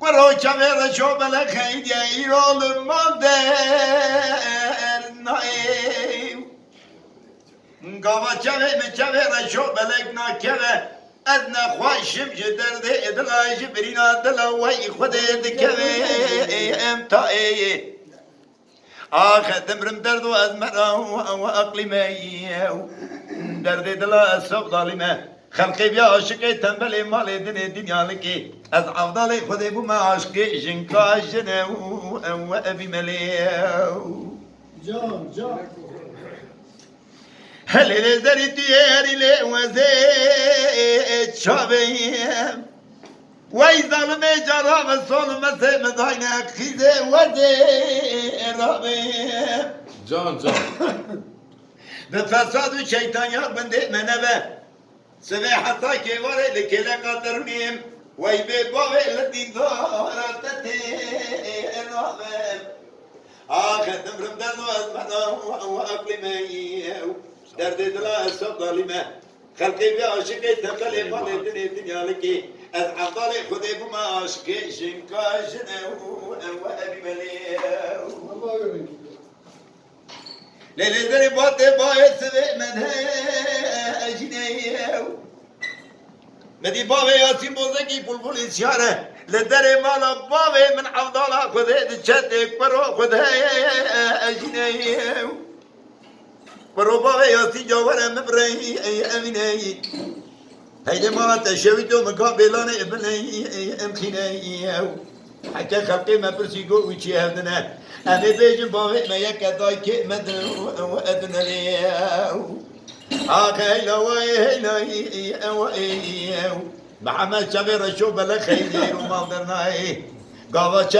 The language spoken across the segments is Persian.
ورو چمر شو بله خیلی ایران مادر نایو گاوا چمر شو بله ناکره از نخواشم جدرده ادلاج برینا دلوی خود دکوه امتایی آخه دمرم درد و از مرا و اقلیمی درد دلا صف ظالمه خلقی بیا عاشقی تنبل مال دنیا لکی از عفضال خودی بو ما عاشقی جنکا جنو و ابی ملیو جان هلی لزری دیاری لوزه چابیم وای ظالمه جرام صلمه سمداینه خیزه وزه رابیم جان به فساد و شیطان یا بنده منبه سوی حتی که واره لکله قدرونیم وی به باوه لدین دارتت ارامم آخه دمرم درد و از منا و اقلیمه درد دلا صف ظالمه خلقی بیا عاشقی تنبل مال دنیا لکی از عفضال خودی بو ما عاشقی شنکا جنو و ابی ملیو لیلی دری باته باید سوی من اجنیو مدی باوی یاسین بوزگی بلبل اسیاره لدر مالا باوی من عفضالا خوده دچت برو خوده اجنیو برو باوی یاسین جاوره مبرهی امینی هیده مالا تشویدو مقابلان ابنی امخینیو حتی خلقی مپرسی گو وچی هفدنه امی بیجم باوی ما یک ادای که مدنو و ادنه لیو آخه هیلوی محمد شوی رشو بلک خیلی رو مالدرنای گاوا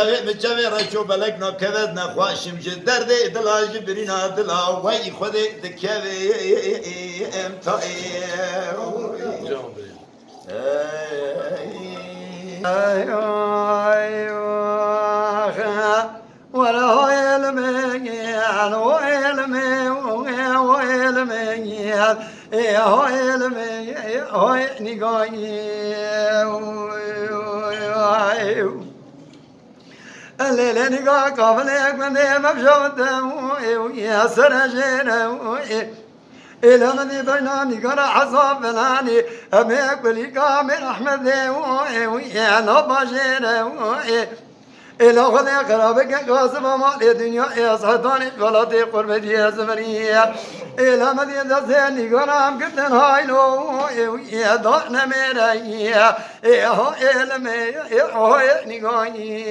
شوی رشو بلک نکوز نخواشم جد درد دلاج برینا دلا وی خود دکوی امتای ولا يلمين ويلمين ويلمين ويلمين الليل نقا قبلك من مبشوت يا سرجين إلى من بيناني قرا حصاب بلاني أميك بليقا من أحمد يا نباشر إلى خذ قرابك قاسم مال الدنيا يا صحتاني غلطي قربتي يا زمرية إلى مدينة زيني قرام قدن هايلو يا ضعنا ميرية يا هو إلمي يا هو نقاي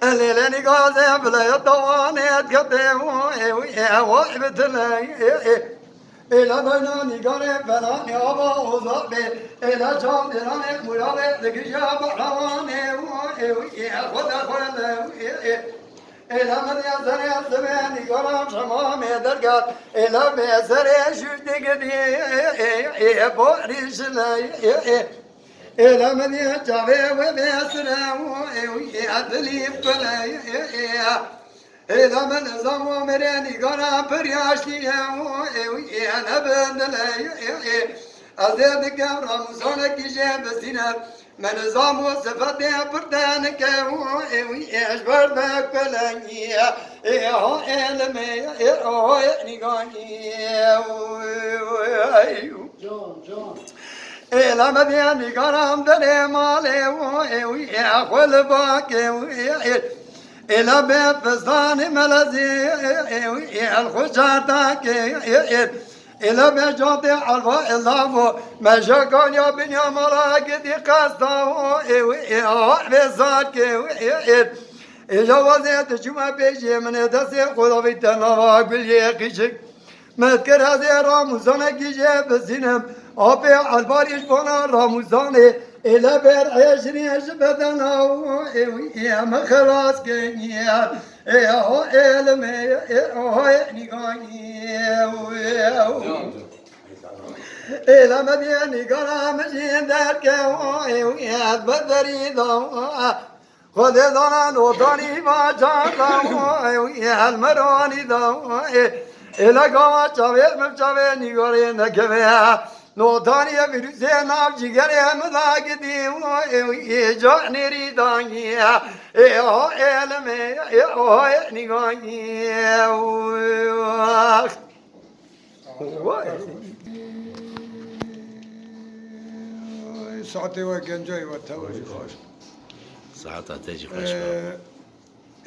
الليل نقاز بلا يطواني تقدم يا وحبة إلى بناني قريب بناني أبا وصابي إلى جام دراني مرابي ذكي جاب حواني خذ إلى من يسر يسمعني قرام شمامي درقات إلى بيسر يشوش دقدي بوري شلي إلى من يجابي وبيسر يدلي بكلي إذا من زمو مريني قرا برياشتي أنا بندلي أزيد كامرا مصونك جيب السنة من زمو سفتي بردانك أشبر ذاك بلاني هو إلمي هو جون إلى مديني قرام دلي مالي أخول باكي إلى بيت فستان ملزي الخشاتك إلى بيت جوتي عرفا إضافو ما شكون يا بنيا مراكدي قصدو بيساك إجا وزيت جمع بيجي من دسي قضا في التنواق باليقشك ما تذكر هذه راموزانك جيب السينم أبي عالباريش بنا راموزاني إلى بير عشرين شبدنا يا مخلاص كنيا يا هو إلمي هو إلى مدينة قرام جين دارك يا بدري ضوء خود دانا نوتانی با جان المرانی دا الا گاوا چاوه مچاوه نیگاری نکوه نوتانی ویروسه ناف جگری هم داگدی جا نیری دانی او علمه او نیگانی ساعتي وكنجاي وتوجي خوش ساعت تجی خوش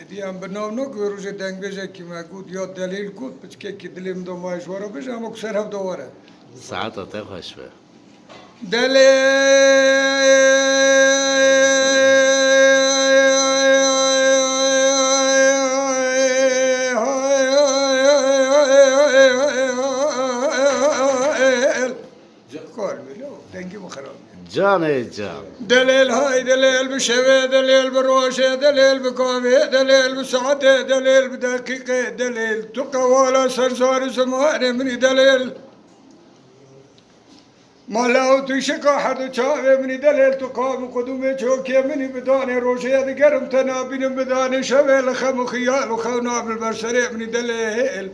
دیام بناونو که روز دنگ بجه که ما گود یا دلیل گود بچه که دلیم دو مایشوارا بجه اما کسر هم دواره ساعت ته خوش به دلیل کار میلو دنگی مخراب جان جان دلیل های دلیل بشوه دلیل بروشه دلیل بکاوه دلیل بساعته دلیل بدقیقه دلیل تو قوالا سرزار زمان منی دلیل مالاو تو شکا حدو چاوه منی دلیل تو قام قدوم چوکه منی بدانه روشه دگرم تنابین بدانه شوه لخم و خیال و خونا بالبرسره منی دلیل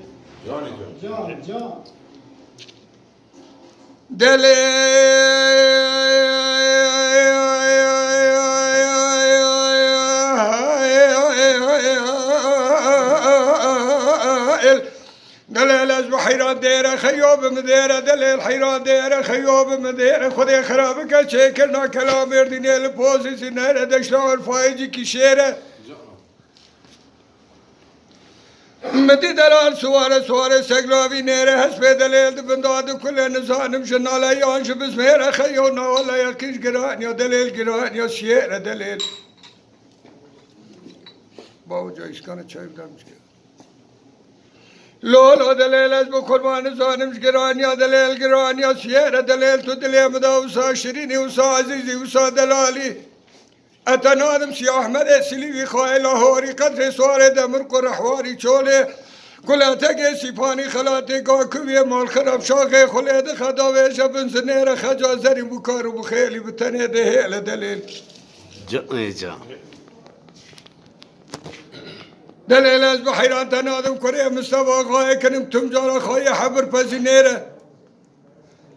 دلیل از حیران دیره خیاب مدیره دلیل حیران دیره خیاب مدیره خودی خراب که چکر نا کلام اردینه لپوزیسی نره دشتار فایجی کی شیره مدی دلال سواره سگلاوی نره حسب دلیل بنداد کل نزانم شنالا یانش بسمیر خیو ناولا یکیش گران یا دلیل گران یا شیر دلیل باو جایش کنه چای بدمش کرد لولو دلیل از بقربان زانمش گران یا دلیل گران یا شیر دلیل تو دلیم دا وسا شرینی وسا عزیزی وسا دلالی اتنادم سی احمد سلیوی خواهی لاهوری قدر سوار دمر قرحواری چوله کلاته سیپانی خلاته گاکوی مال خراب شاقه خلیده خداوه شبن زنیر خجا زری بکارو بخیلی بتنه دهیل دلیل جان جان دلیل از بحیران تنادم کره مصطفى خواهی کنم تم جارا خواهی حبر پسی نیره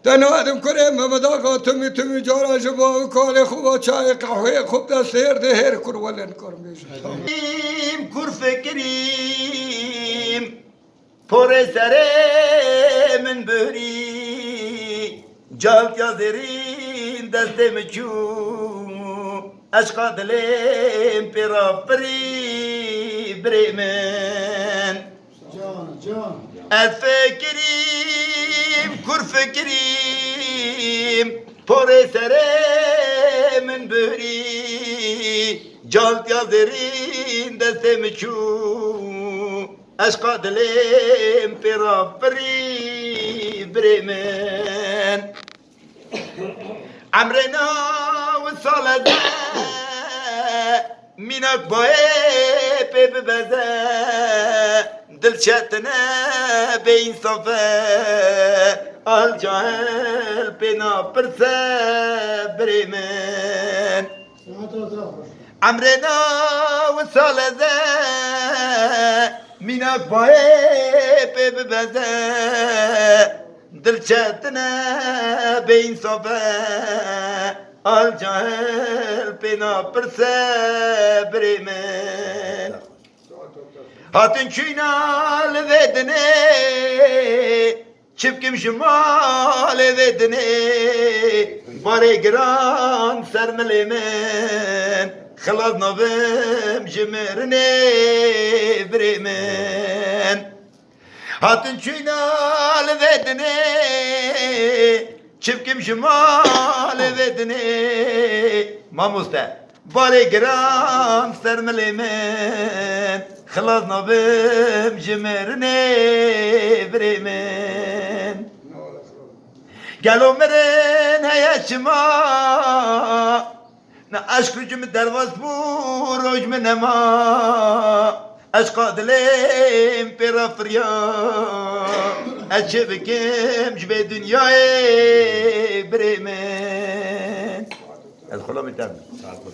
تنادم کره محمد آقا تمی جارا جبا و کال خوبا چای قهوه خوب دست هر ده هر کر ولن کر میشه کر فکریم پر سر من بری جال یا زرین دست مچو عشق دلیم پیرا فری برمن از فکریم کر فکریم پر سر من بری جال یا زرین دست مچو عشق دلیم پیرا فری برمن عمرنا وصالة منك بوي ببزا دل شاتنا بين صفا الجهل بنا برسا بريمن عمرنا وصالة منك بوي ببزا دل شاتنا بين صفا الجهل بنا برسا بريمن هاتن كينا لذدني شبكم شمال لذدني باري قران سر مليمن خلاص نظم جمرني بريمن هاتن كينا لذدني شبكم شمال ودني ما مستا بالي جرام سر مليمن خلاص نظم جمرني بريمن قالوا مرن هيا شما عشق رجم درواز بوروج من ما عشق دلیم پیرا فریاد اچه بکم جبه دنیای بریمن از خلا میترم